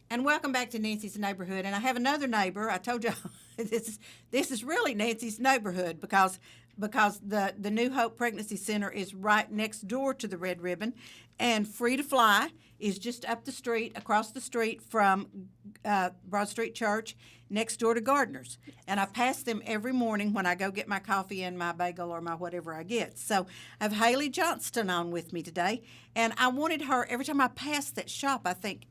And welcome back to Nancy's Neighborhood. And I have another neighbor. I told you this is really Nancy's neighborhood because the New Hope Pregnancy Center is right next door to the Red Ribbon, and Free to Fly is just up the street, across the street from Broad Street Church, next door to Gardner's. Yes. And I pass them every morning when I go get my coffee and my bagel or my whatever I get. So I have Haley Johnston on with me today, and I wanted her, every time I pass that shop, I think,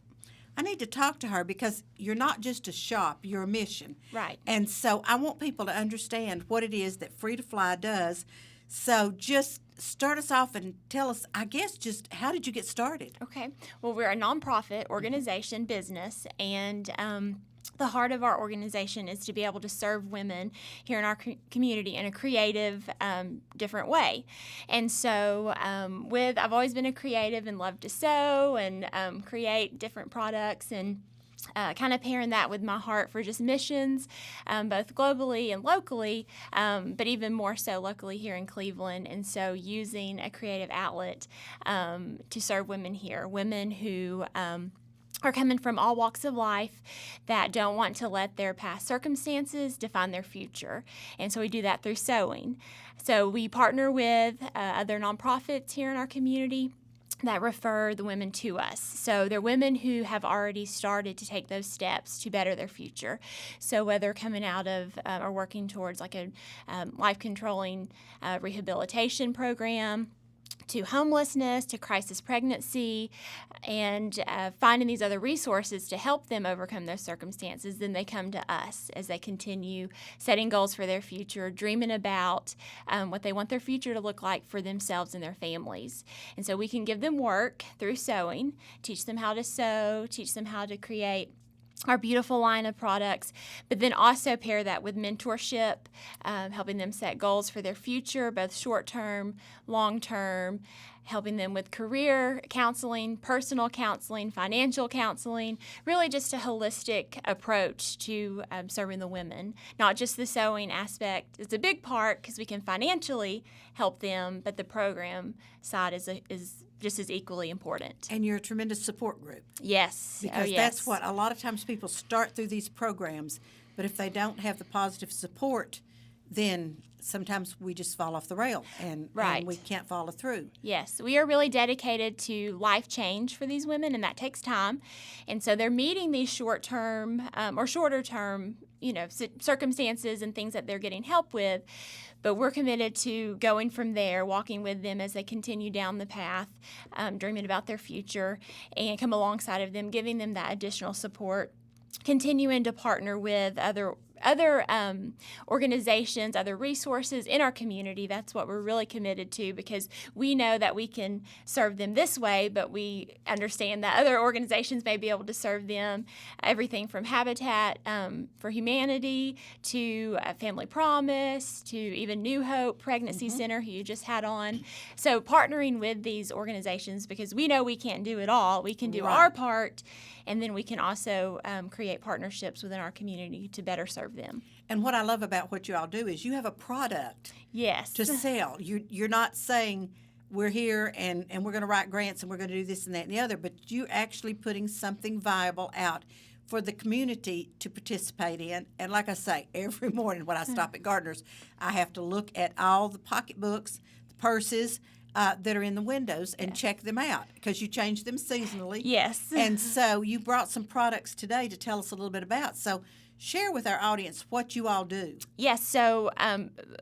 I need to talk to her because you're not just a shop, you're a mission. Right. And so I want people to understand what it is that Free to Fly does. So just start us off and tell us, I guess, just how did you get started? Okay. Well, we're a nonprofit organization business, and the heart of our organization is to be able to serve women here in our community in a creative, different way. And so I've always been a creative and loved to sew and create different products, and kind of pairing that with my heart for just missions, both globally and locally, but even more so locally here in Cleveland. And so using a creative outlet to serve women here, women who are coming from all walks of life that don't want to let their past circumstances define their future. And so we do that through sewing. So we partner with other nonprofits here in our community that refer the women to us. So they're women who have already started to take those steps to better their future. So whether coming out of or working towards like a life-controlling rehabilitation program, to homelessness, to crisis pregnancy, and finding these other resources to help them overcome those circumstances, then they come to us as they continue setting goals for their future, dreaming about what they want their future to look like for themselves and their families. And so we can give them work through sewing, teach them how to sew, teach them how to create our beautiful line of products, but then also pair that with mentorship, helping them set goals for their future, both short-term, long-term, helping them with career counseling, personal counseling, financial counseling, really just a holistic approach to serving the women. Not just the sewing aspect is a big part because we can financially help them, but the program side is just as equally important. And you're a tremendous support group. Yes. Because yes. That's what a lot of times people start through these programs, but if they don't have the positive support, then sometimes we just fall off the rail and we can't follow through. Yes, we are really dedicated to life change for these women, and that takes time. And so they're meeting these short-term or shorter-term, circumstances and things that they're getting help with. But we're committed to going from there, walking with them as they continue down the path, dreaming about their future, and come alongside of them, giving them that additional support, continuing to partner with other organizations, other resources in our community. That's what we're really committed to, because we know that we can serve them this way, but we understand that other organizations may be able to serve them. Everything from Habitat for Humanity to Family Promise to even New Hope Pregnancy Center, who you just had on. So partnering with these organizations, because we know we can't do it all. We can do our part, and then we can also create partnerships within our community to better serve them. And what I love about what you all do is you have a product yes. to sell. You're not saying we're here and we're going to write grants and we're going to do this and that and the other, but you're actually putting something viable out for the community to participate in. And like I say, every morning when I stop at Gardner's, I have to look at all the pocketbooks, the purses, that are in the windows and check them out because you change them seasonally. Yes. And so you brought some products today to tell us a little bit about. So share with our audience what you all do. Yes, so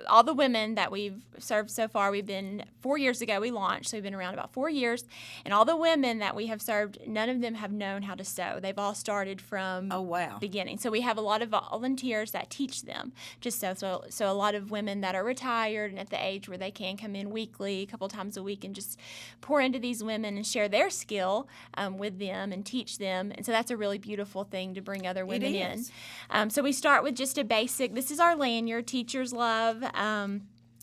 all the women that we've served so far, we've been 4 years ago we launched, so we've been around about 4 years, and all the women that we have served, none of them have known how to sew. They've all started from beginning. So we have a lot of volunteers that teach them just so a lot of women that are retired and at the age where they can come in weekly, a couple times a week, and just pour into these women and share their skill with them and teach them. And so that's a really beautiful thing to bring other women in. So we start with just a basic, this is our lanyard, Teachers Love.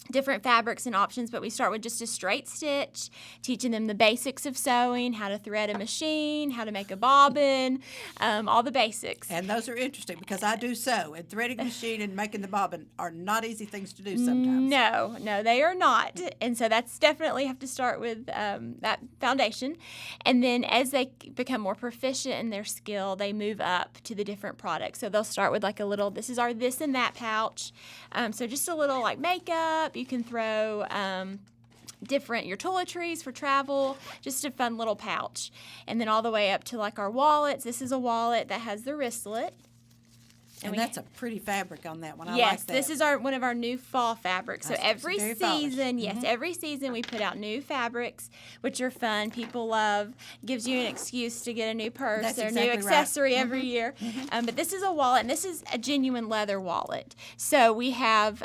different fabrics and options, but we start with just a straight stitch, teaching them the basics of sewing, how to thread a machine, how to make a bobbin, all the basics. And those are interesting because I do sew, and threading a machine and making the bobbin are not easy things to do sometimes. No, they are not. And so that's definitely have to start with that foundation. And then as they become more proficient in their skill, they move up to the different products. So they'll start with like a little, this is our this and that pouch. So just a little like makeup. You can throw different your toiletries for travel, just a fun little pouch. And then all the way up to like our wallets. This is a wallet that has the wristlet. And that's a pretty fabric on that one. I yes, like that. this is one of our new fall fabrics. So every very season, fallish. every season we put out new fabrics, which are fun. People love. Gives you an excuse to get a new purse That's or a exactly new accessory right. every year. But this is a wallet, and this is a genuine leather wallet. So we have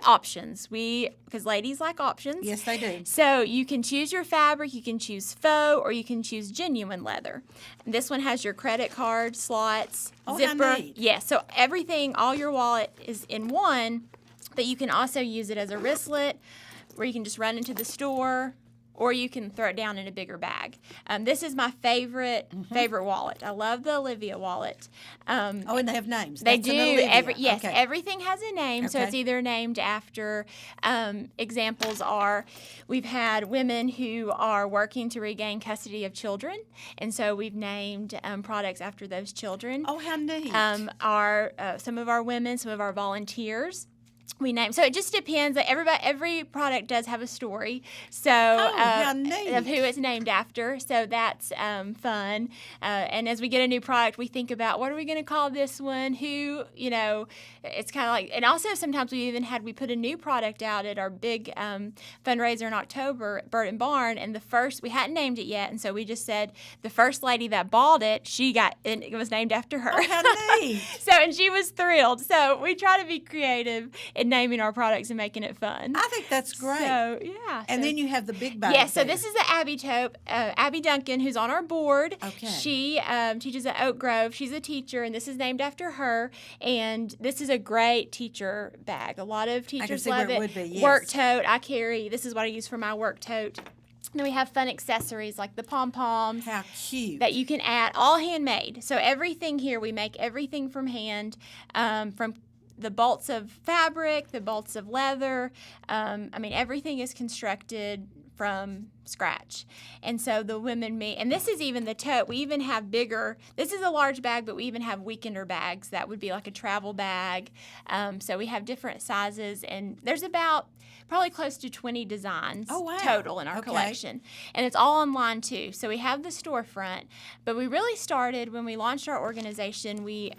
options. Because ladies like options. Yes, they do. So you can choose your fabric, you can choose faux, or you can choose genuine leather. This one has your credit card slots, Oh, how zipper. neat. Yeah, so everything, all your wallet is in one, but you can also use it as a wristlet where you can just run into the store, or you can throw it down in a bigger bag. This is my favorite wallet. I love the Olivia wallet. And they have names. They That's do. an Olivia. Okay. Everything has a name, so Okay. it's either named after. Examples are, we've had women who are working to regain custody of children, and so we've named products after those children. Oh, how neat. Some of our women, some of our volunteers. We name, so it just depends. Like every product does have a story, so how neat. of who it's named after. So that's fun. And as we get a new product, we think about what are we going to call this one? Who, it's kind of like. And also sometimes we put a new product out at our big fundraiser in October at Bird and Barn, and we hadn't named it yet, and so we just said the first lady that bought it, and it was named after her. Oh, how neat. And she was thrilled. So we try to be creative in naming our products and making it fun. I think that's great. So, yeah. And then you have the big bag. Yes, so there. this is the Abby Taupe. Abby Duncan, who's on our board. Okay. She teaches at Oak Grove. She's a teacher, and this is named after her. And this is a great teacher bag. A lot of teachers see love where it it. would be, yes. Work tote. This is what I use for my work tote. Then we have fun accessories like the pom-poms. How cute. That you can add, all handmade. So everything here, we make everything from hand, from the bolts of fabric, the bolts of leather. Everything is constructed from scratch. And so the women and this is even the tote. We even have bigger, this is a large bag, but we even have weekender bags. That would be like a travel bag. So we have different sizes, and there's about probably close to 20 designs total in our collection. And it's all online too. So we have the storefront, but we really started when we launched our organization. We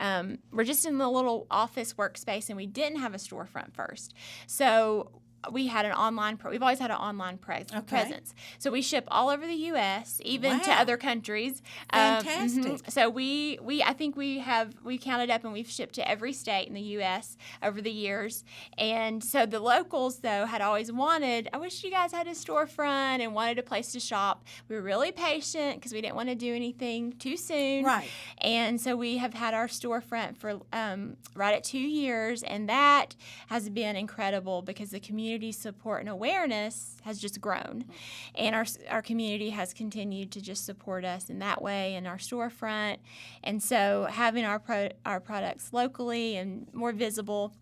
were just in the little office workspace, and we didn't have a storefront first. So we had an online. We've always had an online presence. So we ship all over the U.S., even to other countries. Fantastic. So I think we counted up, and we've shipped to every state in the U.S. over the years. And so the locals, though, had always wanted, I wish you guys had a storefront, and wanted a place to shop. We were really patient because we didn't want to do anything too soon. Right. And so we have had our storefront for right at 2 years, and that has been incredible because the community support and awareness has just grown, and our community has continued to just support us in that way in our storefront. And so having our products locally and more visible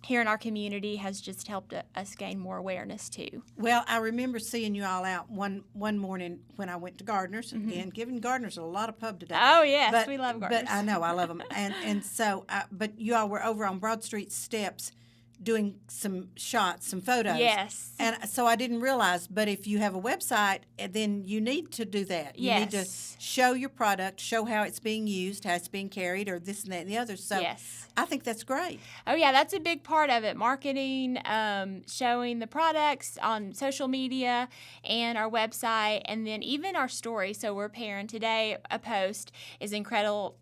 here in our community has just helped us gain more awareness too. Well, I remember seeing you all out one morning when I went to Gardner's, and giving Gardner's a lot of pub today. Oh yes, we love Gardner's. But I know I love them, and so but you all were over on Broad Street steps doing some shots, some photos. Yes. And so I didn't realize, but if you have a website, then you need to do that. You need to show your product, show how it's being used, how it's being carried, or this and that and the other. So I think that's great. Oh, yeah, that's a big part of it. Marketing, showing the products on social media and our website, and then even our story. So we're pairing today. A post is incredible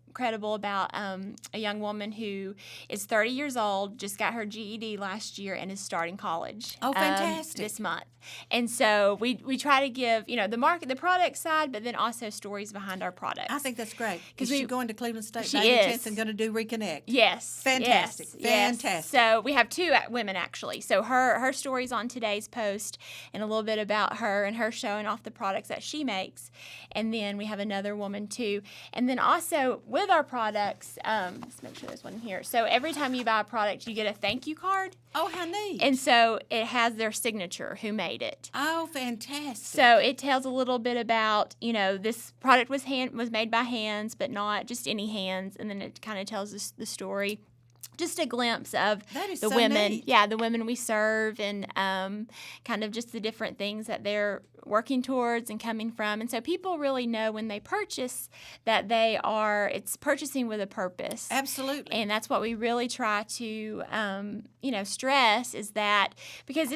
about a young woman who is 30 years old, just got her GED last year, and is starting college. Oh, fantastic. This month. And so we try to give, the product side, but then also stories behind our products. I think that's great. Is Because she going to Cleveland State She Baby is. Chance and going to do Reconnect? Yes. Fantastic. Yes. Fantastic. So we have two women, actually. So her story's on today's post and a little bit about her and her showing off the products that she makes. And then we have another woman, too. And then also with our products, let's make sure there's one here. So every time you buy a product, you get a thank you card. Oh, how neat. And so it has their signature, who made it. Oh, fantastic. So it tells a little bit about, this product was made by hands, but not just any hands. And then it kind of tells us the story. Just a glimpse of That is the so women, neat. the women we serve, and kind of just the different things that they're working towards and coming from. And so people really know when they purchase that it's purchasing with a purpose. Absolutely. And that's what we really try to, stress is that, because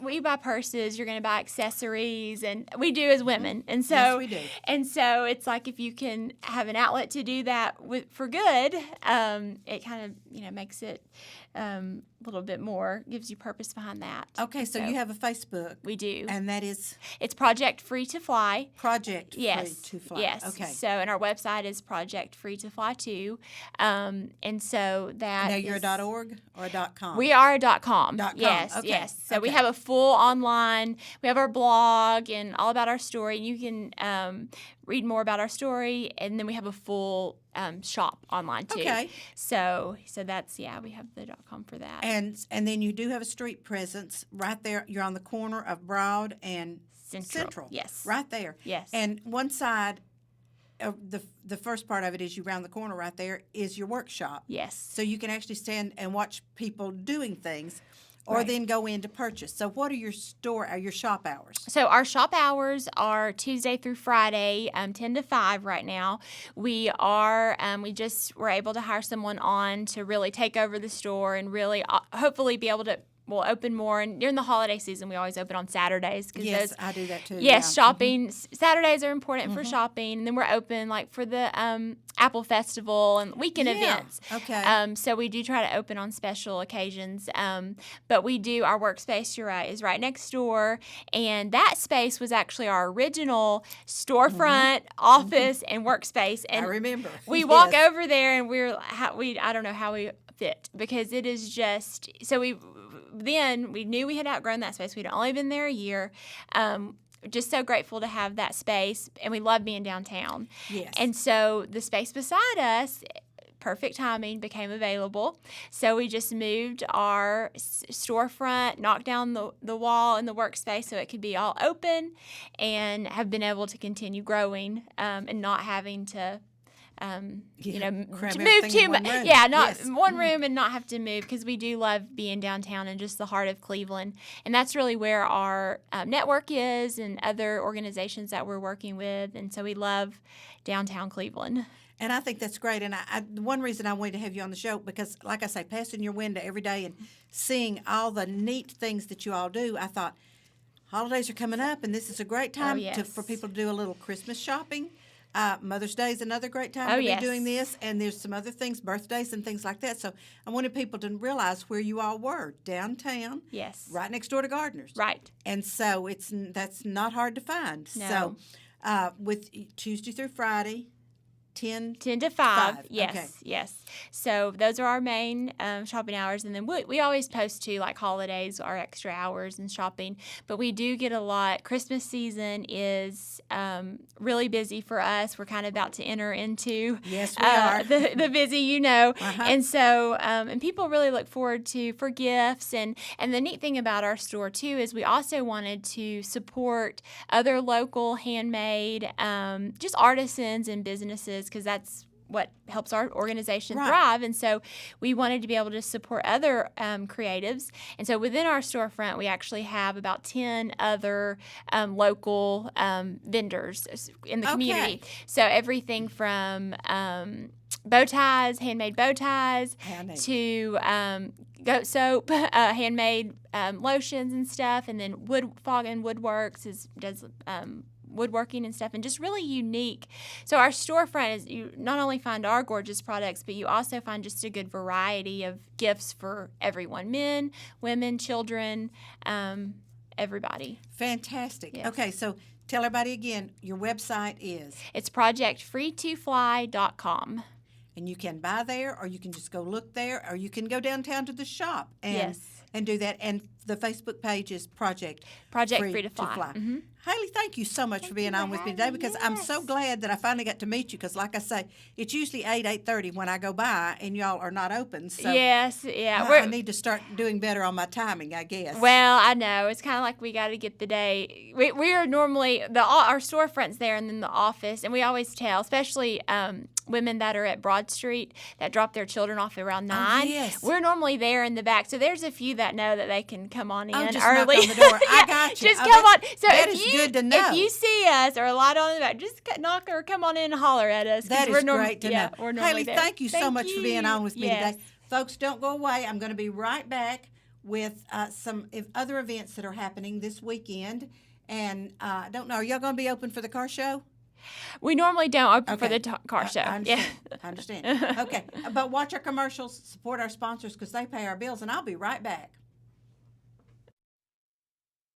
we buy purses, you're going to buy accessories, and we do as women. And so, Yes, we do. And so it's like if you can have an outlet to do that for good, it kind of, makes it a little bit more, gives you purpose behind that. Okay, so you have a Facebook. We do. And that is It's Project Free to Fly. Project Yes. Free to Fly. Yes. Okay. So, and our website is Project Free to Fly too. And so that Now you're is, a .org or a .com? We are a .com. .com. Yes. Okay. Yes. So we Okay. have a full online. We have our blog and all about our story. You can read more about our story, and then we have a full shop online too. Okay. So that's we have the .com for that. And then you do have a street presence right there. You're on the corner of Broad and Central. Yes. Right there. Yes. And one side of the first part of it is you round the corner right there is your workshop. Yes. So you can actually stand and watch people doing things, or Right. then go in to purchase. So what are your shop hours? So our shop hours are Tuesday through Friday, 10 to 5 right now. We are, we just were able to hire someone on to really take over the store and really hopefully be able to, we'll open more. And during the holiday season, we always open on Saturdays. Yes, I do that too. Yes, yeah. shopping. Saturdays are important for shopping. And then we're open like for the Apple Festival and weekend Yeah, events. okay. So we do try to open on special occasions. But we do, our workspace, you're right, is right next door. And that space was actually our original storefront, office, and workspace. And I remember. we walk Yes. over there and I don't know how we fit, because it is just, so we knew we had outgrown that space. We'd only been there a year. Just so grateful to have that space, and we love being downtown. Yes. And so the space beside us, perfect timing, became available. So we just moved our storefront, knocked down the wall in the workspace so it could be all open, and have been able to continue growing and not having to Cram to move everything too in one much. room. Yeah, not Yes. one room and not have to move, because we do love being downtown and just the heart of Cleveland. And that's really where our network is and other organizations that we're working with. And so we love downtown Cleveland. And I think that's great. And the one reason I wanted to have you on the show, because, like I say, passing your window every day and seeing all the neat things that you all do, I thought, holidays are coming up, and this is a great time yes. for people to do a little Christmas shopping. Mother's Day is another great time Oh, to yes. be doing this, and there's some other things, birthdays and things like that. So I wanted people to realize where you all were, downtown, Yes. right next door to Gardner's. Right. And so that's not hard to find. No. So with Tuesday through Friday, 10 to 5. Five, Yes, okay. yes. So those are our main shopping hours. And then we always post too, like holidays, our extra hours and shopping. But we do get a lot. Christmas season is really busy for us. We're kind of about to enter into Yes, we are. the busy, Uh-huh. And so, and people really look forward for gifts. And the neat thing about our store too is we also wanted to support other local handmade, just artisans and businesses, because that's what helps our organization Right. thrive. And so we wanted to be able to support other creatives. And so within our storefront, we actually have about 10 other local vendors in the community. Okay. So everything from bow ties, handmade bow ties, Handmade. to goat soap, handmade lotions and stuff, and then Fog and Woodworks does woodworking and stuff, and just really unique. So our storefront is, you not only find our gorgeous products, but you also find just a good variety of gifts for everyone: men, women, children. everybody. Fantastic. Yes. Okay, so tell everybody again, your website is, It's projectfree2fly.com. and you can buy there, or you can just go look there, or you can go downtown to the shop and do that. And the Facebook page is Project Free to Fly. Mm-hmm. Haley, thank you so much for being on with me today, because I'm so glad that I finally got to meet you, because like I say, it's usually 8:30 when I go by and y'all are not open. So Yes, yeah. I need to start doing better on my timing, I guess. Well, I know. It's kind of like we got to get the day. We are normally, our storefront's there and then the office, and we always tell, especially women that are at Broad Street that drop their children off around 9. Yes. We're normally there in the back. So there's a few that know that they can come on in just early. knock on the door. I got you. Just Oh, come on. So that if is you, good to know. If you see us or a light on the back, just knock or come on in and holler at us. 'cause That we're is great to know. We're normally Haley, there. thank you so much for being on with me Yes. today. Folks, don't go away. I'm going to be right back with some other events that are happening this weekend. And I don't know, are y'all going to be open for the car show? We normally don't open for Okay. the car show. I understand. I understand. Okay. But watch our commercials, support our sponsors, because they pay our bills, and I'll be right back.